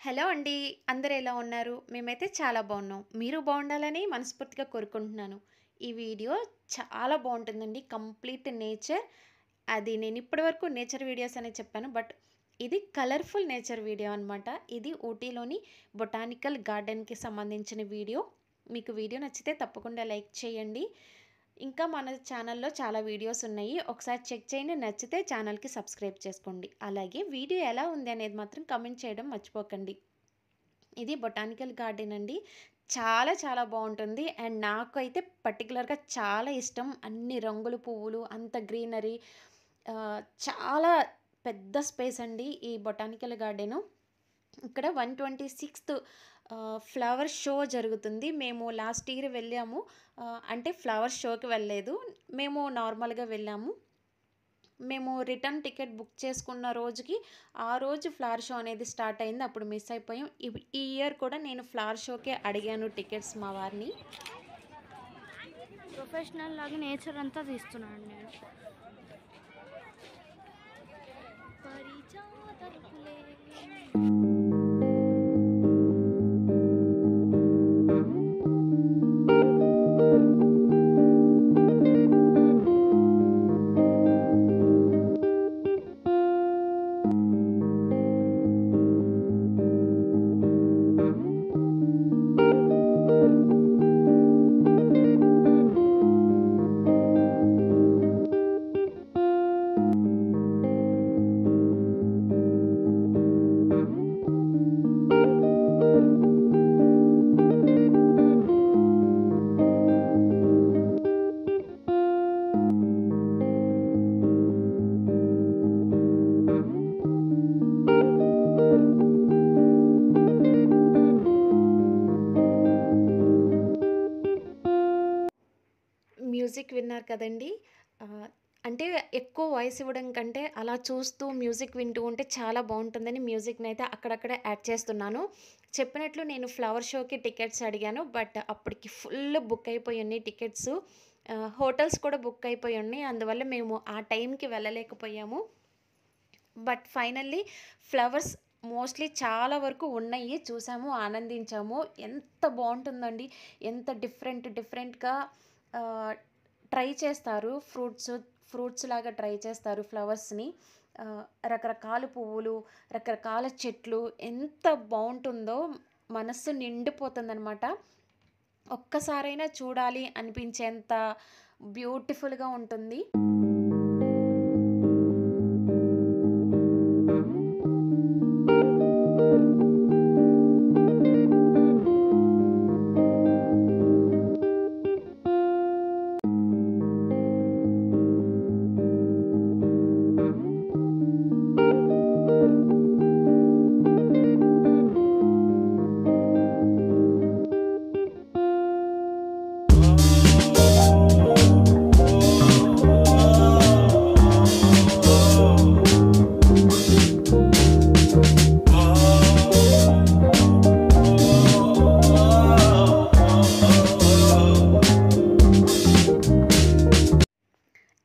Hello అండి. అందరూ ఎలా ఉన్నారు? మేమైతే చాలా బాగున్నాం. మీరు బాగుండాలని మనస్ఫూర్తిగా కోరుకుంటున్నాను. ఈ వీడియో చాలా బాగుంటుందండి. Complete nature. అది నేను ఇప్పటివరకు నేచర్ వీడియోస్ అనే చెప్పాను. బట్ ఇది కలర్‌ఫుల్ నేచర్ వీడియో అనమాట. ఇది ఊటీలోని బొటానికల్ గార్డెన్‌కి సంబంధించిన వీడియో. మీకు వీడియో నచ్చితే తప్పకుండా లైక్ చేయండి. ఇంకా మన ఛానల్‌లో చాలా వీడియోస్ ఉన్నాయి. ఒకసారి చెక్ చేయండి. నచ్చితే ఛానల్‌కి సబ్స్క్రైబ్ చేసుకోండి. అలాగే వీడియో ఎలా ఉంది అనేది మాత్రం కామెంట్ చేయడం మర్చిపోకండి. ఇది బొటానికల్ గార్డెన్ అండి. చాలా చాలా బావుంటుంది. అండ్ నాకైతే పర్టిక్యులర్‌గా చాలా ఇష్టం. అన్ని రంగుల పువ్వులు, అంత గ్రీనరీ, చాలా పెద్ద స్పేస్ అండి ఈ బొటానికల్ గార్డెను. ఇక్కడ 126థ్ ఫ్లవర్ షో జరుగుతుంది. మేము లాస్ట్ ఇయర్ వెళ్ళాము. అంటే ఫ్లవర్ షోకి వెళ్ళలేదు. మేము నార్మల్‌గా వెళ్ళాము. మేము రిటర్న్ టికెట్ బుక్ చేసుకున్న రోజుకి, ఆ రోజు ఫ్లవర్ షో అనేది స్టార్ట్ అయింది. అప్పుడు మిస్ అయిపోయాం. ఈ ఇయర్ కూడా నేను ఫ్లవర్ షోకే అడిగాను టికెట్స్ మా వారిని. ప్రొఫెషనల్ లాగా నేచర్ అంతా తీస్తున్నాను నేను. మ్యూజిక్ విన్నారు కదండీ! ఆహ్, అంటే ఎక్కువ వాయిస్ ఇవ్వడం కంటే అలా చూస్తూ మ్యూజిక్ వింటూ ఉంటే చాలా బావుంటుందని మ్యూజిక్‌నైతే అక్కడక్కడ యాడ్ చేస్తున్నాను. చెప్పినట్లు నేను ఫ్లవర్ షోకి టికెట్స్ అడిగాను. బట్ అప్పటికి ఫుల్ బుక్ అయిపోయి ఉన్నాయి టికెట్స్. హోటల్స్ కూడా బుక్ అయిపోయి ఉన్నాయి. అందువల్ల మేము ఆ టైంకి వెళ్ళలేకపోయాము. బట్ ఫైనల్లీ ఫ్లవర్స్ మోస్ట్‌లీ చాలా వరకు ఉన్నాయి. చూసాము, ఆనందించాము. ఎంత బావుంటుందండి. ఎంత డిఫరెంట్‌గా ఆహ్, ట్రై చేస్తారు. ఫ్రూట్స్ లాగా ట్రై చేస్తారు ఫ్లవర్స్‌ని. ఆహ్, రకరకాల పువ్వులు, రకరకాల చెట్లు ఎంత బావుంటుందో మనస్సు నిండిపోతుందనమాట. ఒక్కసారైనా చూడాలి అనిపించేంత బ్యూటిఫుల్‌గా ఉంటుంది.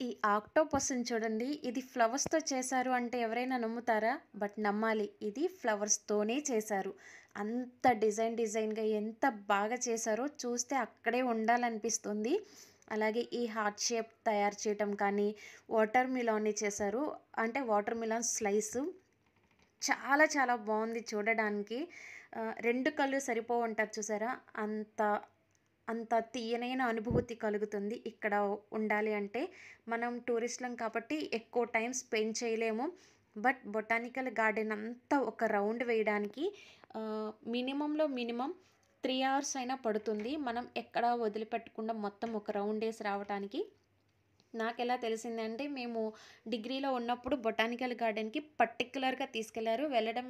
ఈ ఆక్టోపస్‌ని చూడండి. ఇది ఫ్లవర్స్‌తో చేశారు అంటే ఎవరైనా నమ్ముతారా? బట్ నమ్మాలి. ఇది ఫ్లవర్స్‌తోనే చేశారు. అంత డిజైన్‌గా ఎంత బాగా చేశారో చూస్తే అక్కడే ఉండాలనిపిస్తుంది. అలాగే ఈ హార్ట్ షేప్ తయారు చేయటం కానీ, వాటర్ మిలన్‌ని చేశారు. అంటే వాటర్ మిలన్ స్లైసు. చాలా చాలా బావుంది చూడడానికి. 2 కళ్ళు సరిపోవంటారు చూసారా? అంత అంత తీయనైన అనుభూతి కలుగుతుంది ఇక్కడ ఉండాలి అంటే. మనం టూరిస్ట్‌లం కాబట్టి ఎక్కువ టైం స్పెండ్ చేయలేము. బట్ బొటానికల్ గార్డెన్ అంతా ఒక రౌండ్ వేయడానికి మినిమమ్ 3 అవర్స్ అయినా పడుతుంది. మనం ఎక్కడ వదిలిపెట్టకుండా మొత్తం ఒక రౌండ్ ఏసి రావటానికి. నాకెలా తెలిసిందంటే మేము డిగ్రీలో ఉన్నప్పుడు బొటానికల్ గార్డెన్‌కి పర్టిక్యులర్‌గా తీసుకెళ్లారు.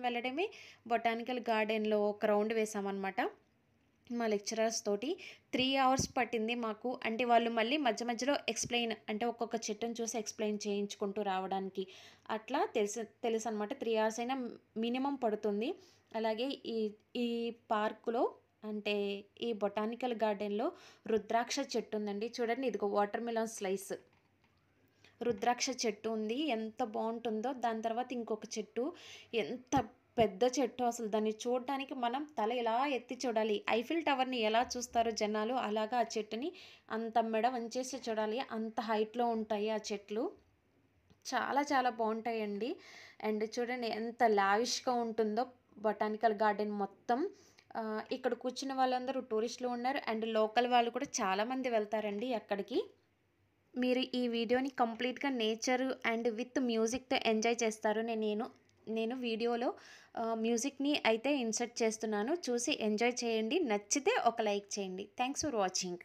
వెళ్ళడమే బొటానికల్ గార్డెన్‌లో ఒక రౌండ్ వేసామనమాట. మా లెక్చరర్స్ తోటి 3 అవర్స్ పట్టింది మాకు. అంటే వాళ్ళు మళ్ళీ మధ్యలో ఎక్స్‌ప్లెయిన్ అంటే ఒక్కొక్క చెట్టుని చూసి ఎక్స్‌ప్లెయిన్ చేయించుకుంటూ రావడానికి. అట్లా తెలుసనమాట. 3 అవర్స్ అయినా మినిమమ్ పడుతుంది. అలాగే ఈ ఈ పార్కులో అంటే ఈ బొటానికల్ గార్డెన్‌లో రుద్రాక్ష చెట్టు ఉందండి. చూడండి ఇదిగో వాటర్ మిలన్ స్లైస్. రుద్రాక్ష చెట్టు ఉంది. ఎంత బావుంటుందో. దాని తర్వాత ఇంకొక చెట్టు ఎంత పెద్ద చెట్టు అసలు దాన్ని చూడడానికి మనం తల ఇలా ఎత్తి చూడాలి. ఐఫిల్ టవర్‌ని ఎలా చూస్తారో జనాలు అలాగా ఆ చెట్టుని అంత మెడ వంచేసి చూడాలి. అంత హైట్‌లో ఉంటాయి ఆ చెట్లు. చాలా చాలా బావుంటాయండి. అండ్ చూడండి ఎంత లావిష్‌గా ఉంటుందో బొటానికల్ గార్డెన్ మొత్తం. ఇక్కడ కూర్చున్న వాళ్ళందరూ టూరిస్టులు ఉన్నారు. అండ్ లోకల్ వాళ్ళు కూడా చాలామంది వెళ్తారండి అక్కడికి. మీరు ఈ వీడియోని కంప్లీట్‌గా నేచర్ అండ్ విత్ మ్యూజిక్‌తో ఎంజాయ్ చేస్తారని నేను వీడియోలో మ్యూజిక్‌ని అయితే ఇన్సర్ట్ చేస్తున్నాను. చూసి ఎంజాయ్ చేయండి. నచ్చితే ఒక లైక్ చేయండి. Thanks for watching.